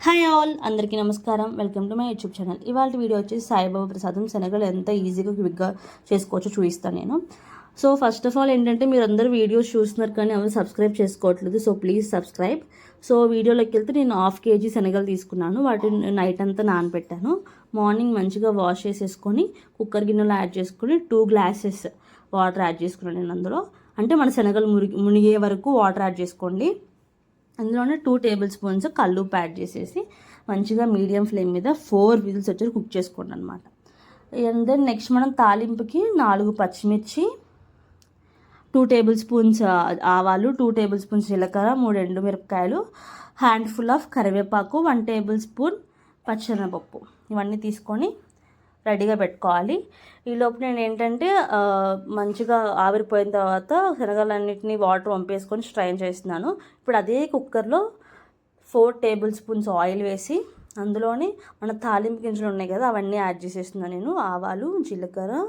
Hi all, అందరికీ నమస్కారం. Welcome to my YouTube channel. ఇవాళ వీడియో వచ్చేసి సాయిబాబా ప్రసాదం శనగలు ఎంత ఈజీగా క్విక్గా చేసుకోవచ్చో చూపిస్తాను నేను. సో ఫస్ట్ ఆఫ్ ఆల్ ఏంటంటే మీరు అందరూ వీడియోస్ చూస్తున్నారు కానీ ఎవరు సబ్స్క్రైబ్ చేసుకోవట్లేదు. So please subscribe. సో వీడియోలోకి వెళ్తే నేను 1/2 kg శనగలు తీసుకున్నాను. వాటిని నైట్ అంతా నానబెట్టాను. మార్నింగ్ మంచిగా వాష్ చేసేసుకొని కుక్కర్ గిన్నెలో యాడ్ చేసుకొని 2 glasses వాటర్ యాడ్ చేసుకున్నాను నేను అందులో. అంటే మన శనగలు మునిగే వరకు వాటర్ యాడ్ చేసుకోండి. అందులోనే 2 tablespoons కల్లుప్పు యాడ్ చేసేసి మంచిగా మీడియం ఫ్లేమ్ మీద 4 విజిల్స్ వచ్చి కుక్ చేసుకోండి అనమాట. అండ్ దెన్ నెక్స్ట్ మనం తాలింపుకి 4 పచ్చిమిర్చి, 2 tablespoons ఆవాలు, 2 tablespoons జీలకర్ర, 3 ఎండుమిరపకాయలు, హ్యాండ్ఫుల్ ఆఫ్ కరివేపాకు, 1 tablespoon పచ్చెనపప్పు ఇవన్నీ తీసుకొని రెడీగా పెట్టుకోవాలి. ఈలోపు నేను ఏంటంటే మంచిగా ఆవిరిపోయిన తర్వాత శనగలన్నింటినీ వాటర్ వంపేసుకొని స్ట్రైన్ చేస్తున్నాను. ఇప్పుడు అదే కుక్కర్లో 4 tablespoons ఆయిల్ వేసి అందులోని మన తాలింపు గింజలు ఉన్నాయి కదా అవన్నీ యాడ్ చేసేస్తున్నాను నేను. ఆవాలు, జీలకర్ర,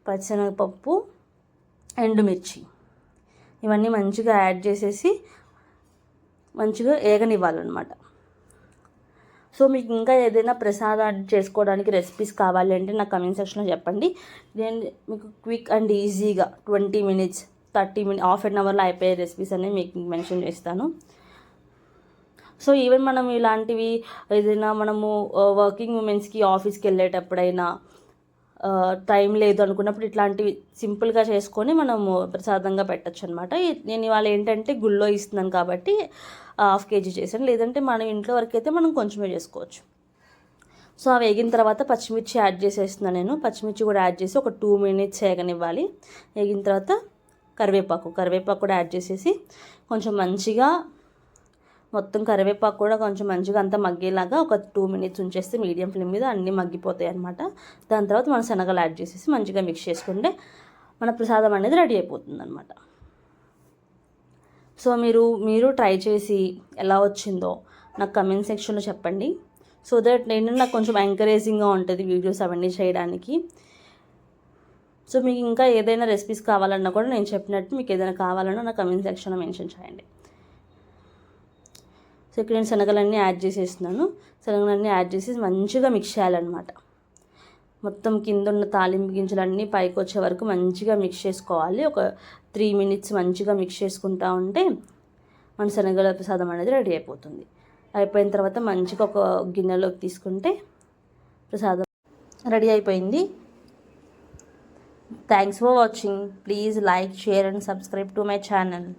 పచ్చెనగపప్పు, ఎండుమిర్చి ఇవన్నీ మంచిగా యాడ్ చేసేసి మంచిగా ఏగనివ్వాలన్నమాట. సో మీకు ఇంకా ఏదైనా ప్రసాదాన్ని చేసుకోవడానికి రెసిపీస్ కావాలి అంటే నాకు కమెంట్ సెక్షన్లో చెప్పండి. నేను మీకు క్విక్ అండ్ ఈజీగా 20 minutes 30 minutes హాఫ్ అన్ అవర్లో అయిపోయే రెసిపీస్ అనేవి మీకు మెన్షన్ చేస్తాను. సో ఈవెన్ మనం ఇలాంటివి ఏదైనా మనము వర్కింగ్ ఉమెన్స్కి ఆఫీస్కి వెళ్ళేటప్పుడైనా టైం లేదు అనుకున్నప్పుడు ఇట్లాంటివి సింపుల్గా చేసుకొని మనము ప్రసాదంగా పెట్టచ్చు అనమాట. నేను ఇవాళ ఏంటంటే గుళ్ళో ఇస్తున్నాను కాబట్టి 1/2 kg చేశాను. లేదంటే మనం ఇంట్లో వరకు అయితే మనం కొంచెమే చేసుకోవచ్చు. సో అవి వేగిన తర్వాత పచ్చిమిర్చి యాడ్ చేసేస్తున్నాను నేను. పచ్చిమిర్చి కూడా యాడ్ చేసి ఒక 2 minutes వేగనివ్వాలి. వేగిన తర్వాత కరివేపాకు కూడా యాడ్ చేసేసి కొంచెం మంచిగా మొత్తం కరివేపాకు కూడా కొంచెం మంచిగా అంతా మగ్గేలాగా ఒక 2 minutes ఉంచేస్తే మీడియం ఫ్లేమ్ మీద అన్నీ మగ్గిపోతాయి అనమాట. దాని తర్వాత మన శనగలు యాడ్ చేసేసి మంచిగా మిక్స్ చేసుకుంటే మన ప్రసాదం అనేది రెడీ అయిపోతుంది అనమాట. సో మీరు ట్రై చేసి ఎలా వచ్చిందో నాకు కమెంట్ సెక్షన్లో చెప్పండి. సో దట్ నాకు కొంచెం ఎంకరేజింగ్గా ఉంటుంది వీడియోస్ అవన్నీ చేయడానికి. సో మీకు ఇంకా ఏదైనా రెసిపీస్ కావాలన్నా కూడా నేను చెప్పినట్టు మీకు ఏదైనా కావాలన్నా నా కమెంట్ సెక్షన్లో మెన్షన్ చేయండి. సో ఇక్కడ నేను శనగలన్నీ యాడ్ చేసేస్తున్నాను. శనగలన్నీ యాడ్ చేసి మంచిగా మిక్స్ చేయాలన్నమాట. మొత్తం కింద ఉన్న తాలింపు గింజలన్నీ పైకి వచ్చే వరకు మంచిగా మిక్స్ చేసుకోవాలి. ఒక 3 minutes మంచిగా మిక్స్ చేసుకుంటూ ఉంటే మన శనగల ప్రసాదం అనేది రెడీ అయిపోతుంది. అయిపోయిన తర్వాత మంచిగా ఒక గిన్నెలోకి తీసుకుంటే ప్రసాదం రెడీ అయిపోయింది. Thanks for watching. Please like, share and subscribe to my channel.